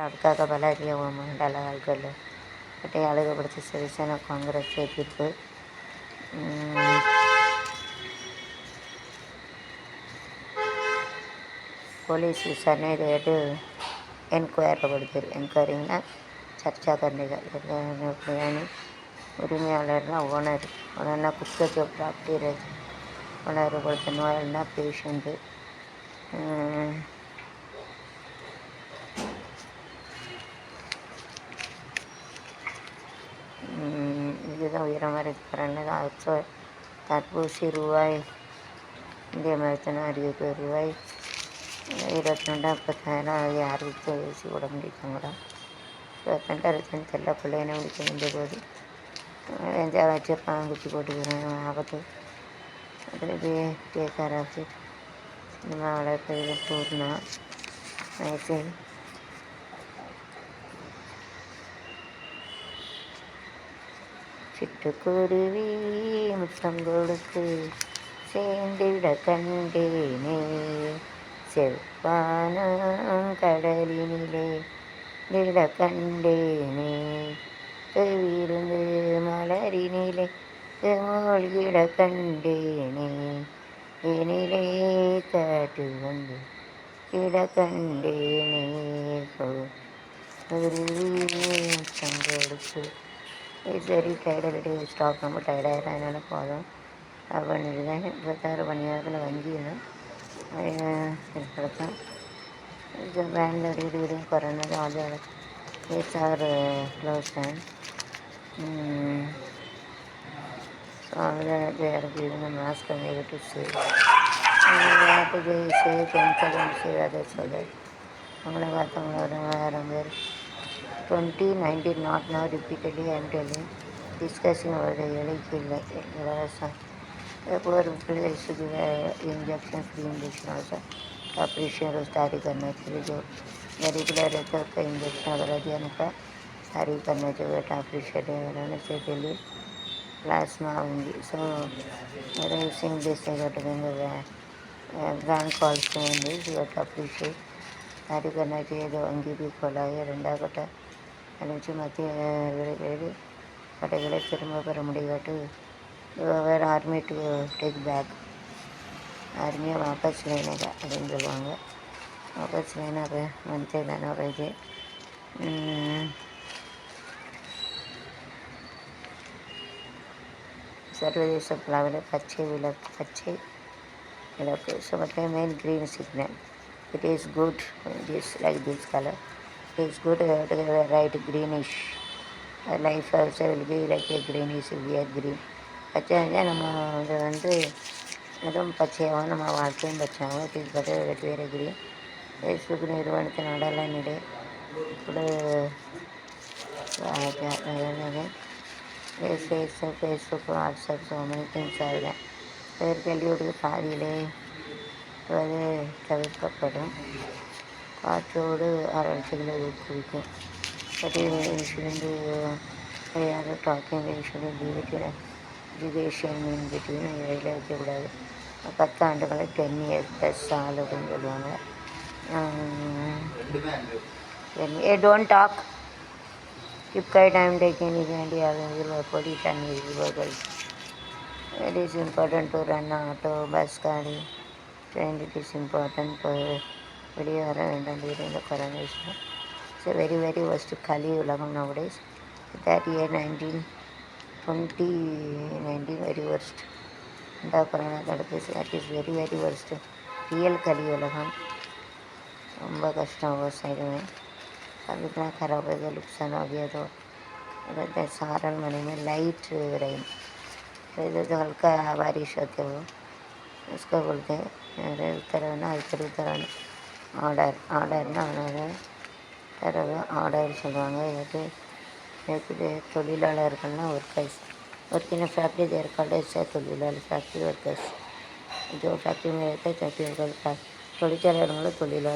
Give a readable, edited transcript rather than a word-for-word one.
அதுக்காக பலாரிய மண்டல ஆள்கள் பட்டை அழகுபடுத்தி சிறிசேன காங்கிரஸ் தீர்ப்பு. போலீஸ் विचारणे என்கொயரி கொடுத்தார். என்கொயரிங்கன்னா சர்ச்சா கரண்டிகள் உரிமையாளர்னா ஓனர்னா புத்தக ப்ராப்பர்ட்டி ரேட் ஓனர் கொடுத்த நோயாளினா பேஷண்ட்டு. இதுதான் உயரமாக இருக்கிற தர்பூசி ரூபாய் இந்திய மருத்துவ ரூபாய் 22,40,000 யாருக்கு ஊசி போட முடியுங்களா? 22 தெரியல. பிள்ளைன்னு முடிக்க வேண்டிய போது வெஞ்சா வச்சுருப்பான், குச்சி போட்டுக்கிறேன் ஆபத்து. அதில் கேட்கறாச்சு சினிமா வளர்ப்பது பூர்ணா வயசு சிட்டுக்குருவி முத்தம் கொடுத்து சேர்ந்திட கண்டேனே செவ்வானம் கடலினிலே திட கண்டேனே விருந்து மலரினிலே மூழ்கிட கண்டேனே எனிலே காட்டு வந்து இட கண்டேனே குருவி முத்தம் கொடுத்து. சரி டைடல் ஸ்டாக் ரொம்ப டயர்டாக அதனால போதும் பண்ணிட்டு தான் 26 பணியாளர்கள் வங்கியில் ஏற்படுத்தும். இது வேனில் வீடும் குறைஞ்சது அதோட HR க்ளோஸ் டைம். ஸோ அதில் இறக்கிடுங்க mask negative save chemical save அதை சொல்ல அவங்கள பார்த்தவங்களோட வேறு பேர் 2019 not now repeatedly I am telling discussing over the illustration poor place to give injection free injection also appreciate जारी करना चाहिए जो रेगुलर रहता है उसका इंजेक्शन वगैरह देने का जारी करना चाहिए appreciate रहने से पहले प्लाज्मा होंगी so raising this brand calls this you appreciate जारी करना चाहिए जो अंगी भी खोला है ரெண்டா கட்ட அனுப்பிச்சு மத்திய வேறு கடைகளை திரும்ப பெற முடியாட்டு வேறு ஆர்மி டு டேக் பேக் ஆர்மியை வாபஸ் लेने का அப்படின்னு சொல்லுவாங்க. வாபஸ் लेना मनते लेना पाहिजे. சர்வதேச பிளாவில் பச்சை விளக்கு so main green signal. It is good, it is like this color. It is good, right greenish. Life also will be like a greenish, weird green. பச்சை இருந்தால் நம்ம அது வந்து அதுவும் பச்சையாகவும் நம்ம வாழ்க்கையும் பச்சையாகவும் it is better வேறு green. ஃபேஸ்புக் நிறுவனத்தின் நடலனிடை இப்படி Facebook WhatsApp so many things ஆகுது. கேள்வியோடு பாதியிலே அது தவிர்க்கப்படும். காற்றோடு ஆராய்ச்சிகளை ஊக்குவிக்கும். பட் யாரும் டாக்கிங் எஜுகேஷன் மீன் பிட்வீன் இடையில வைக்கக்கூடாது. 10 ஆண்டுகளை 10 years ப்ளஸ் ஆள் அப்படின்னு சொல்லுவாங்க. Don't talk keep quiet. I am taking body can is it is important to run auto bus गाड़ी train. It is important for வெளியே வர வேண்டாம் during the corona issue. It's a very worst கலி உலகம் nowadays. That year 2019 very worst. இந்த corona தடுப்பூசி that is very worst. Real கலி உலகம் ரொம்ப கஷ்டம். விவசாயிடுமே कितना खराब हो गया, नुकसान हो गया. तो रहता है सारण मनी में लाइट रेन जो हल्का बारिश होते हो उसको बोलते हैं उतरना ஆர்டர்னா ஆர்டர் சொல்லுவாங்க. இது தொழிலாளர்கள்னா ஒர்க்கர்ஸ் ஒர்க்கின फैक्ट्री देर कॉलेज தொழிலாளர் फैक्ट्री वर्कर्स जो फैक्ट्री में रहते हैं தொழிற்சாலைகளும் தொழிலாளர்